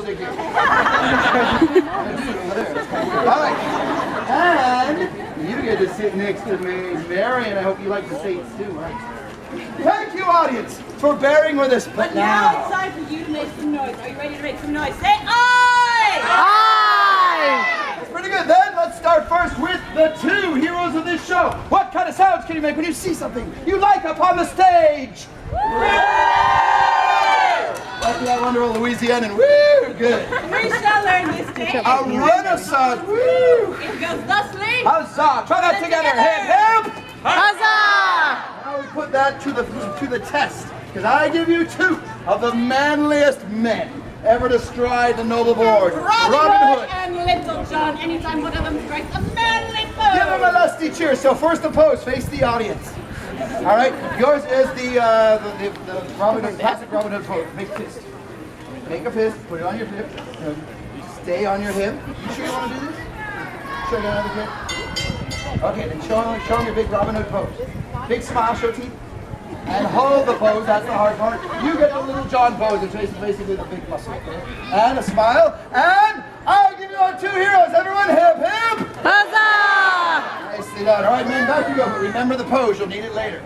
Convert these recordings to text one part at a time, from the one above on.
still dig here. All right. And you get to sit next to me, Mary, and I hope you like the seats too, right? Thank you, audience, for bearing with us. But now it's time for you to make some noise. Are you ready to make some noise? Say aye! Aye! That's pretty good. Then let's start first with the two heroes of this show. What kind of sounds can you make when you see something you like up on the stage? Like that wonderful Louisianan. Woo! Good. We shall learn this day. A renaissance. Woo! It goes thusly. Huzzah! Try that together. Hip, hip. Huzzah! Now we put that to the test, because I give you two of the manliest men ever to stride the noble board. Robin Hood and Little John. Anytime one of them strikes a manly pose. Give them a lusty cheer. So first the pose, face the audience. All right, yours is the Robin Hood, classic Robin Hood pose. Make a fist. Make a fist. Put it on your hip. Stay on your hip. You sure you want to do this? Show you another hip. Okay, then show them your big Robin Hood pose. Big smile, show teeth. And hold the pose, that's the hard part. You get the Little John pose, which is basically the big muscle. And a smile. And I'll give you our two heroes. Everyone, hip, hip. Huzzah! Nicely done. All right, men, back you go. But remember the pose, you'll need it later.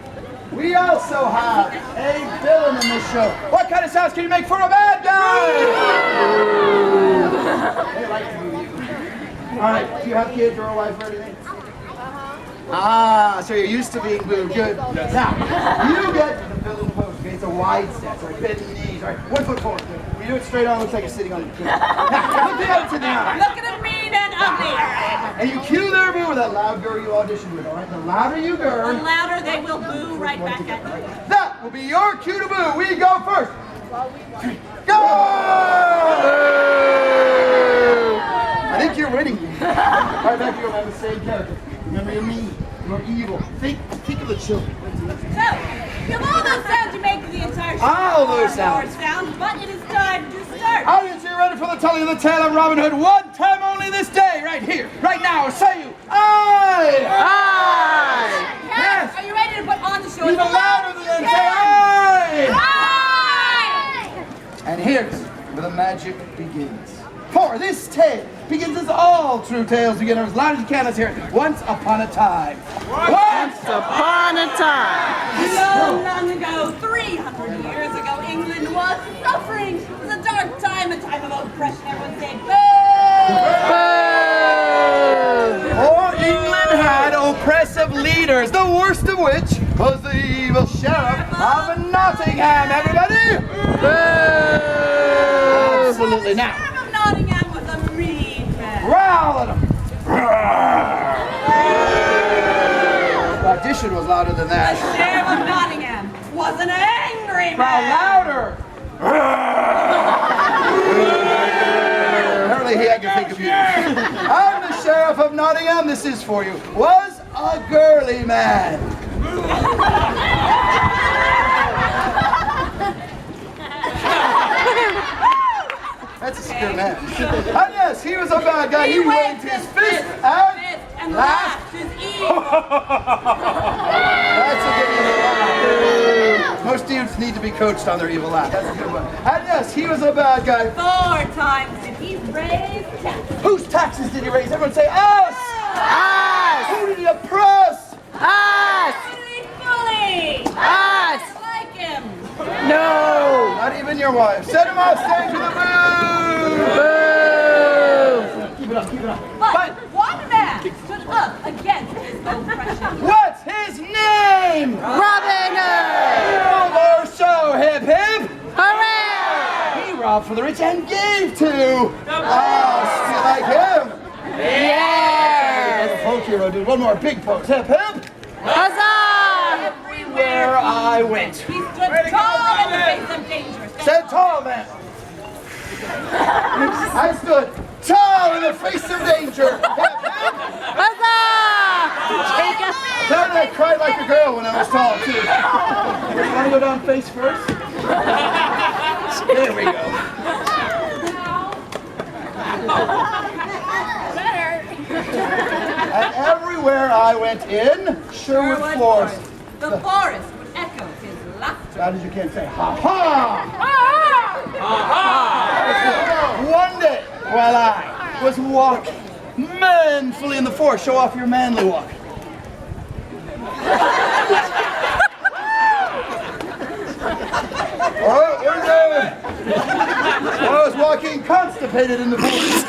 We also have a villain in this show. What kind of sounds can you make for a bad guy? They like to boo you. All right, do you have kids or a wife or anything? Ah, so you're used to being booed. Good. Yes. Now, you get the villain pose. Okay, it's a wide stance. All right, bend the knees. All right, 1 foot forward. When you do it straight on, it looks like you're sitting on your chin. Now, look the other to the eye. Looking at mean and ugly. And you cue their boo with that loud girl you auditioned with. All right, the louder you The girl, louder they will boo right back at you. that will be your cue to boo. We go first. Go! I think you're winning. All right, back you go. I'm the same character. Remember, you're mean. You're evil. Think of the children. So, you have all those sounds you make for the entire show. All those sounds. But it is time to start. Audience, you ready for the telling of the tale of Robin Hood? One time only this day, right here, right now. Say you, aye! Aye! Yes. Are you ready to put on the show? Even louder than that, say aye! Aye! And here's where the magic begins. For this tale begins as all true tales begin. As loud as you can, let's hear it. Once upon a time. Once upon a time. Long ago, 300 years ago, England was suffering. It was a dark time, a time of oppression. Everyone said, boo! For England had oppressive leaders, the worst of which was the evil sheriff of Nottingham. Everybody? Absolutely. Now, Nottingham was a mean man. growl at him. The audition was louder than The that. sheriff of Nottingham was an angry Growl man. louder. Apparently he had to think of you. I'm the sheriff of Nottingham. This is for you. Was a girly man. That's a scary man. And yes, he was a bad guy. He waved his fist and laughed. his evil. That's a good evil laugh. Most dudes need to be coached on their evil laugh. That's a good one. And yes, he was a bad guy. 4 times did he raise taxes. Whose taxes did he raise? Everyone say us! Us! Who did he oppress? Us! Fully, fully. Us! Like him. No! Not even your wife. Send him off stage with a boo! Keep it up, keep it up. But one man stood up against his oppression. What's his name? Robin Hood! Or so, hip hip! Hooray! He robbed for the rich and gave to. Oh, still like him. Yes! Little folk hero, dude. One more big pose. Hip hip! Huzzah! Everywhere I went. He stood tall in the face of danger. Said tall man. I stood tall in the face of danger. Hip hip! Huzzah! Then I cried like a girl when I was tall, too. You want to go down face first? There we go. And everywhere I went in Sherwood Forest, The forest would echo his laughter. as loud as you can say, ha ha! was walking manfully in the forest. Show off your manly walk. I was walking constipated in the forest.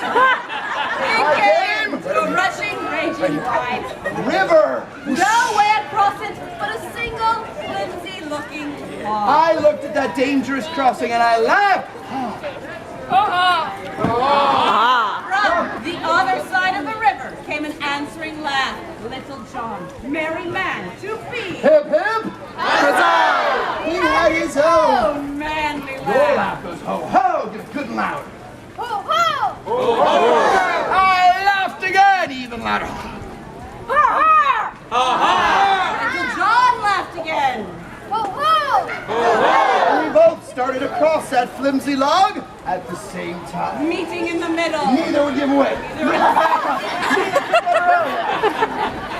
He came to a rushing, raging tide. River! No way across it, but a single, flimsy-looking log. I looked at that dangerous crossing and I laughed. From the other side of the river came an answering laugh. Little John, merry man to be. Hip hip! Huzzah! He had his own. Oh, manly Your laugh. laugh goes ho ho, get good and loud. Ho, ho! I laughed again, even louder. Little John laughed again. Ho, ho! And we both started across that flimsy log at the same time. Meeting in the middle. Neither would give away.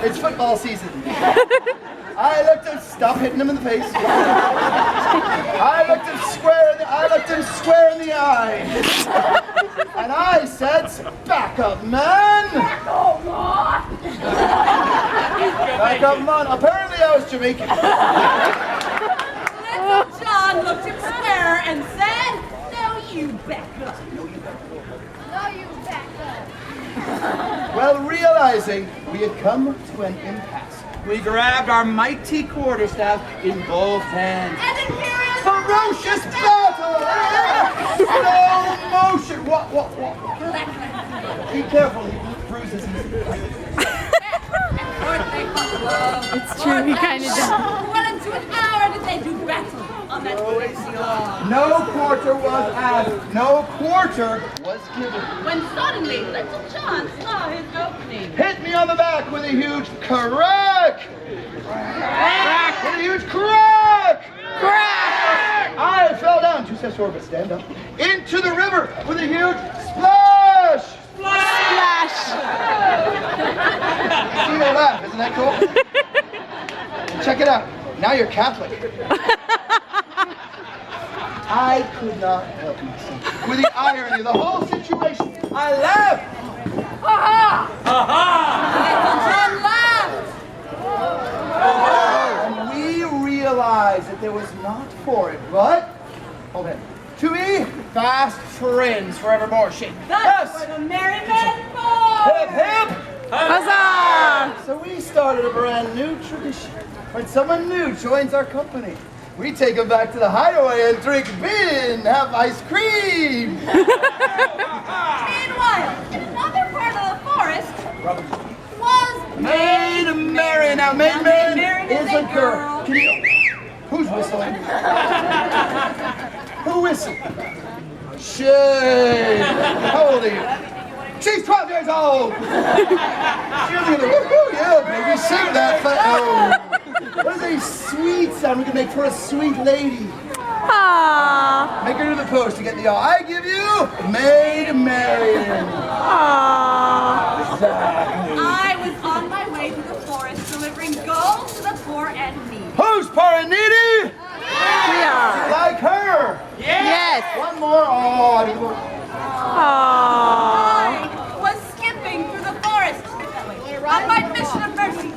It's football season. I looked him, stop hitting him in the face. I looked him square in the eye. And I said, back up, man. Back up, man. Apparently I was Jamaican. Little John looked him square and said, "No, you back up. No, you back up." Well, realizing we had come to an impasse, we grabbed our mighty quarterstaff in both hands. And Imperial Ferocious battle! Slow motion! What? Be careful, he bruises his... It's true, he kind of does. Well into an hour did they do battle on that crazy log. No quarter was asked, no quarter was given. When suddenly Little John saw his opening. Hit me on the back with a huge crack! Crack! With a huge crack! Crack! I fell down, 2 steps forward, but stand up, into the river with a huge splash! Splash! See their laugh, isn't that cool? Check it out. Now you're Catholic. I could not help myself. With the irony of the whole situation, I laughed. Little John laughed. And we realized that there was not for it, but, hold on, to be fast friends forevermore. Shake. That's where the merry men fall. Hip hip! Huzzah! So we started a brand new tradition. When someone new joins our company, we take them back to the hideaway and drink beer and have ice cream. Meanwhile, in another part of the forest was Maid Marian. Now, Maid Marian is a girl. Can you, who's whistling? Who whistled? Shay. How old are you? She's 12 years old. She's looking at the woohoo, yeah, baby, sing that. What is a sweet sound we can make for a sweet lady? Aww. Make her do the pose to get the I give you Maid Marian. Aww. I was on my way to the forest delivering gold to the poor and needy. Who's poor and needy? We are. Like her. Yes. One more. Oh, I need more. Aww. I was skipping through the forest on my mission of mercy.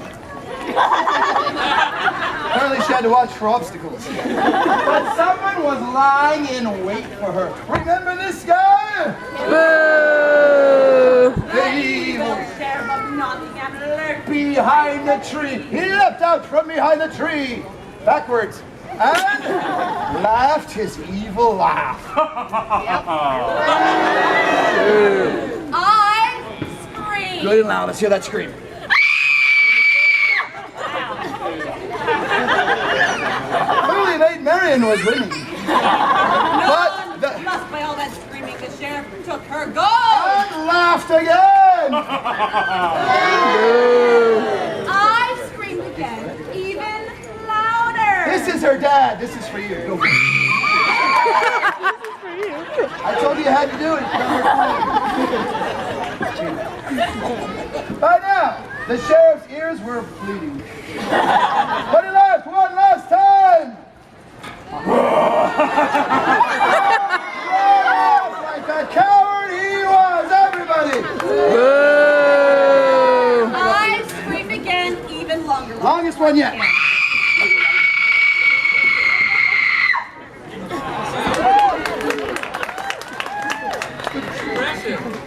Apparently she had to watch for obstacles. But someone was lying in wait for her. Remember this guy? Boo. The evil sheriff of Nottingham lurked Behind the tree. He leapt out from behind the tree. Backwards. And laughed his evil laugh. I screamed. Good and loud. Let's hear that scream. Clearly, Maid Marian was winning. But Lost by all that screaming, the sheriff took her gold. and laughed again. I screamed again, even louder. This is her dad. This is for you. Go. I told you had to do it. By now, the sheriff's ears were bleeding. But he laughed one last time. Like a coward he was, everybody. done yet.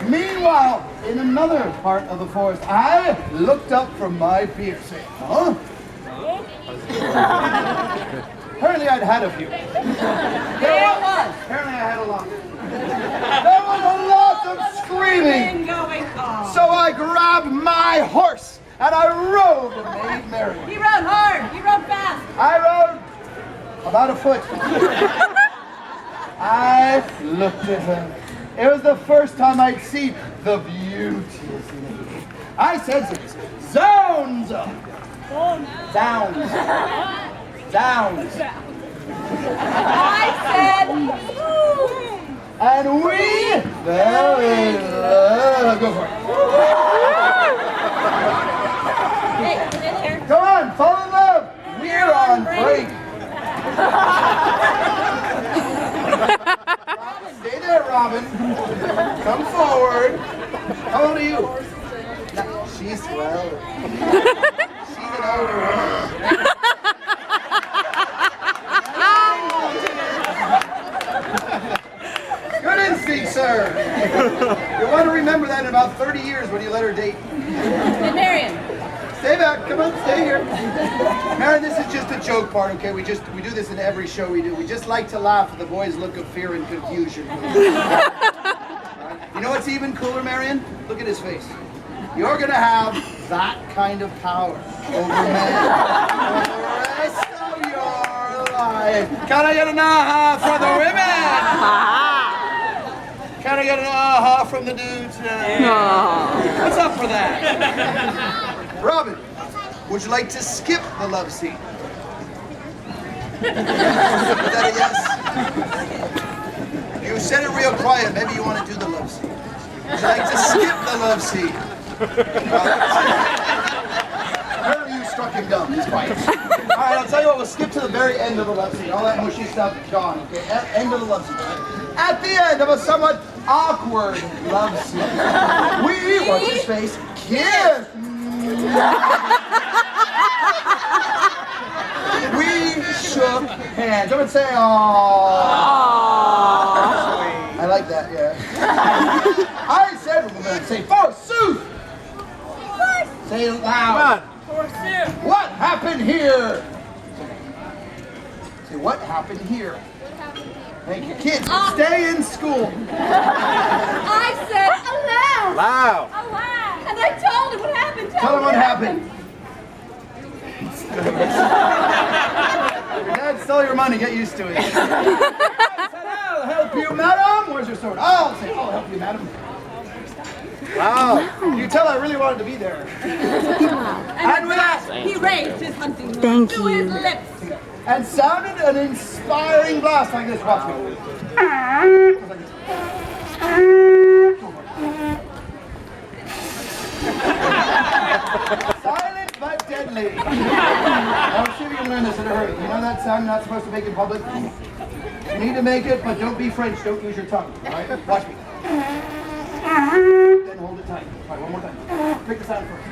Meanwhile, in another part of the forest, I looked up from my beer saying, huh? Apparently I'd had a few. There it was. Apparently I had a lot. There was a lot of screaming. Going on. So I grabbed my horse and I rode and made merry. He rode hard. He rode fast. I rode about a foot. I looked at her. It was the first time I'd seen the beauteous lady. I said to this, zounds! Zounds! Zounds! I said, And we fell in love. Go for it. hey, get in here. Come on, fall in love. We're on break. Stay there, Robin. Come forward. How old are you? No, she's 12. She's an older woman. Good instinct, sir. You want to remember that in about 30 years when you let her date. Hey, Marion. Stay back. Come on, stay here. Marion, this is just a joke part, okay? We do this in every show we do. We just like to laugh at the boys' look of fear and confusion. You know what's even cooler, Marion? Look at his face. You're gonna have that kind of power over men for the rest of your life. Can I get an aha for the women? Can I get an aha from the dudes? What's up for that? Robin, would you like to skip the love scene? Is that a yes? You said it real quiet. Maybe you want to do the love scene. Would you like to skip the love scene? Apparently you struck him dumb. He's quiet. All right, I'll tell you what. We'll skip to the very end of the love scene. All that mushy stuff gone. Okay, end of the love scene. Right? At the end of a somewhat awkward love scene, we, what's his face, kiss. We shook hands. I would say, aww. I like that, yeah. I said, we're going to say, forsooth. Say it loud. Forsooth. What happened here? Say, what happened here? Thank you. Kids, stay in school. I said, aloud. Loud. Aloud. And I told him what happened. Tell him what happened. Your dad stole your money. Get used to it. I said, I'll help you, madam. Where's your sword? I'll help you, madam. Wow. You tell I really wanted to be there. And with that, he raised his hunting horn to his lips. And sounded an inspiring blast like this. Watch me. Silent but deadly. Now, see if you can learn this in a hurry. You know that sound you're not supposed to make in public? You need to make it, but don't be French. Don't use your tongue. All right? Watch me. Then hold it tight. All right, one more time. Pick the sound first.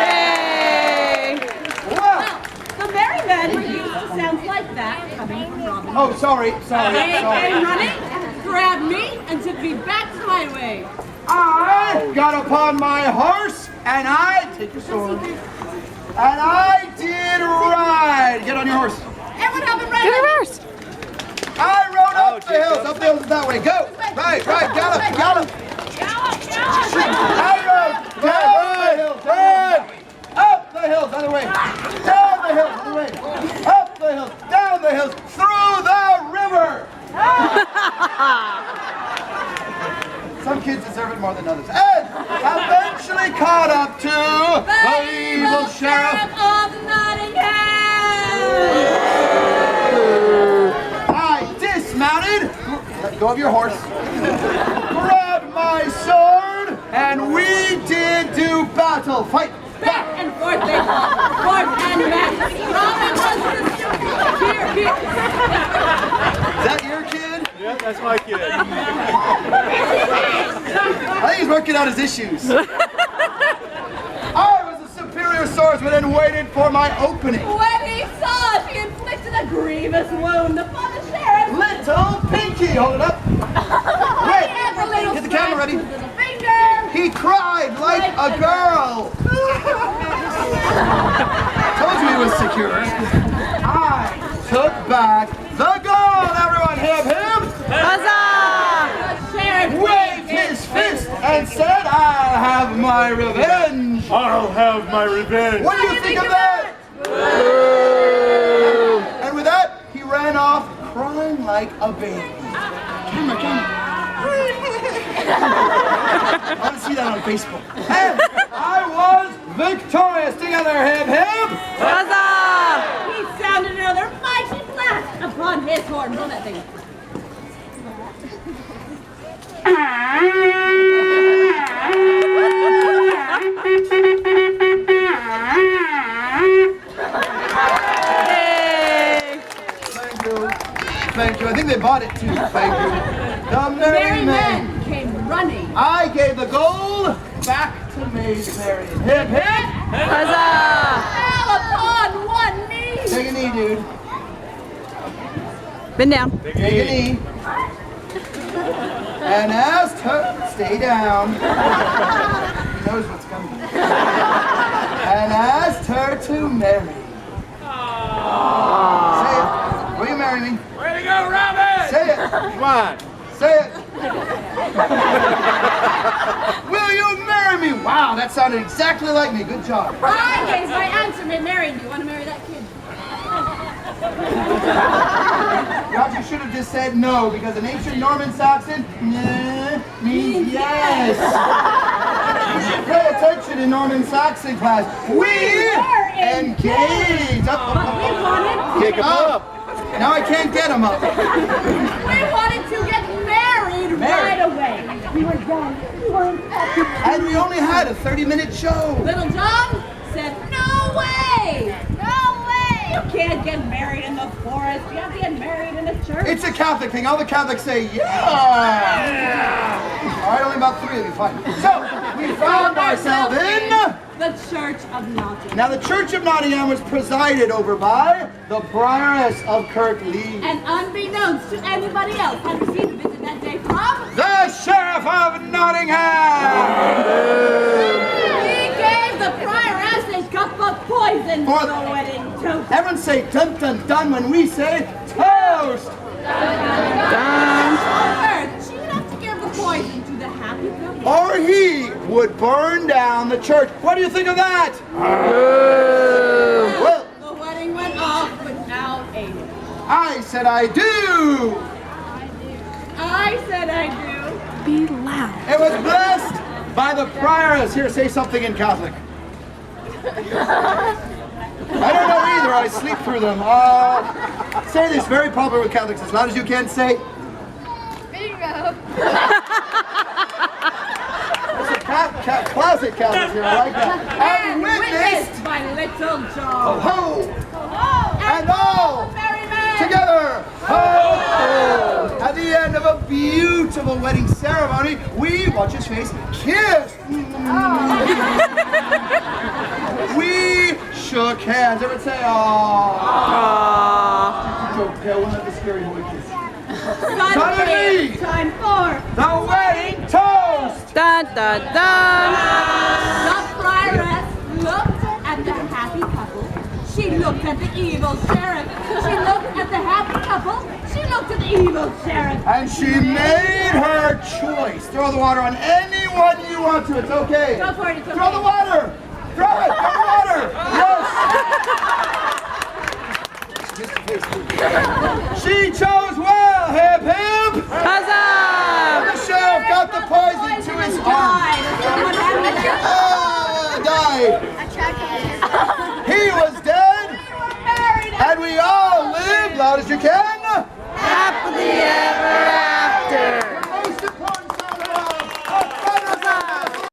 Hey! Wow. The merry men were used to sounds like that coming from Robin. Oh, sorry. They came running, grabbed me, and took me back to my way. I got upon my horse, and I take your sword. And I did ride. Get on your horse. And what happened right Get away? reversed. I rode up the hills. Up the hills that way. Go. Right. Gallop. Gallop! I rode down the hills. Up the hills. Other way. Down the hills. Other way. Up the hills. Down the hills. Through the river. Some kids deserve it more than others. And eventually caught up to the evil sheriff. of Nottingham! I dismounted, let go of your horse, grabbed my sword, and we did do battle. Fight. Back and forth they fought, forth and back. Robin was the... Here. Is that your kid? Yeah, that's my kid. Hey, he's working out his issues. I was a superior swordsman and waited for my opening. When he saw it, he inflicted a grievous wound upon the sheriff. Little Pinky, hold it up. Wait, get the camera ready. Finger. He cried like a girl. Told you he was secure. I took back the gold. Everyone, him. Huzzah! The sheriff Waved his fist and said, I'll have my revenge. I'll have my revenge. What do you think of that? And with that, he ran off crying like a baby. Camera. I want to see that on Facebook. And I was victorious. Together, hip. Huzzah! He sounded another mighty blast upon his horn. Blow that thing. Yay! Thank you. I think they bought it too. Thank you. The merry men came running. I gave the gold back to Maid Marian. Hip. Huzzah! Fell upon one knee. Take a knee, dude. Bend down. Take a knee. And asked her, stay down. He knows what's coming. And asked her to marry. Say it. Will you marry me? Way to go, Robin! Say it. Come on. Say it. Will you marry me? Wow, that sounded exactly like me. Good job. I gave my answer, Maid Marian. Do you want to marry that kid? Perhaps you should have just said no, because in ancient Norman Saxon, nah means yes. You should pay attention in Norman Saxon class. We engaged. We wanted Kick him up. Now I can't get him up. to get married right away. We were young. We were infatuated. And we only had a 30-minute show. Little John said, no way! No way! You can't get married in the forest. You have to get married in the church. It's a Catholic thing. All the Catholics say, yeah. All right, only about 3 of you. Fine. So, we found ourselves in the Church of Nottingham. Now, the Church of Nottingham was presided over by the Prioress of Kirklees. And unbeknownst to anybody else, had received a visit that day from The Sheriff of Nottingham! He gave the prioress a cup of poison for the wedding toast. Everyone say dun dun dun when we say toast! First, she would have to give the poison to the happy couple. Or he would burn down the church. What do you think of that? Well, The wedding went off without a I said I do! I said I do. Be loud. It was blessed by the Prioress. Here, say something in Catholic. I don't know either. I sleep through them. Say this, very popular with Catholics, as loud as you can. Say. Bingo. There's a classic Catholic here. I like that. And witnessed by Little John. ho and all all the merry men. together. Ho! At the end of a beautiful wedding ceremony, we watch his face kiss. We shook hands. Everyone say, aww. Okay, we'll let the scary boy kiss. Suddenly, time for The wedding toast. Dun dun dun. the prioress looked at the happy couple. She looked at the evil sheriff. She looked at the happy couple. She looked at the evil sheriff. And she made her choice. Throw the water on anyone you want to. It's okay. Go for it. It's okay. Throw the water. Throw it. Throw the water. Yes. She chose well. Hip hip. Huzzah! The sheriff got the poison to his arm. Someone had me there. Died. He was dead. Married. And we all live, loud as you can. Happily ever after.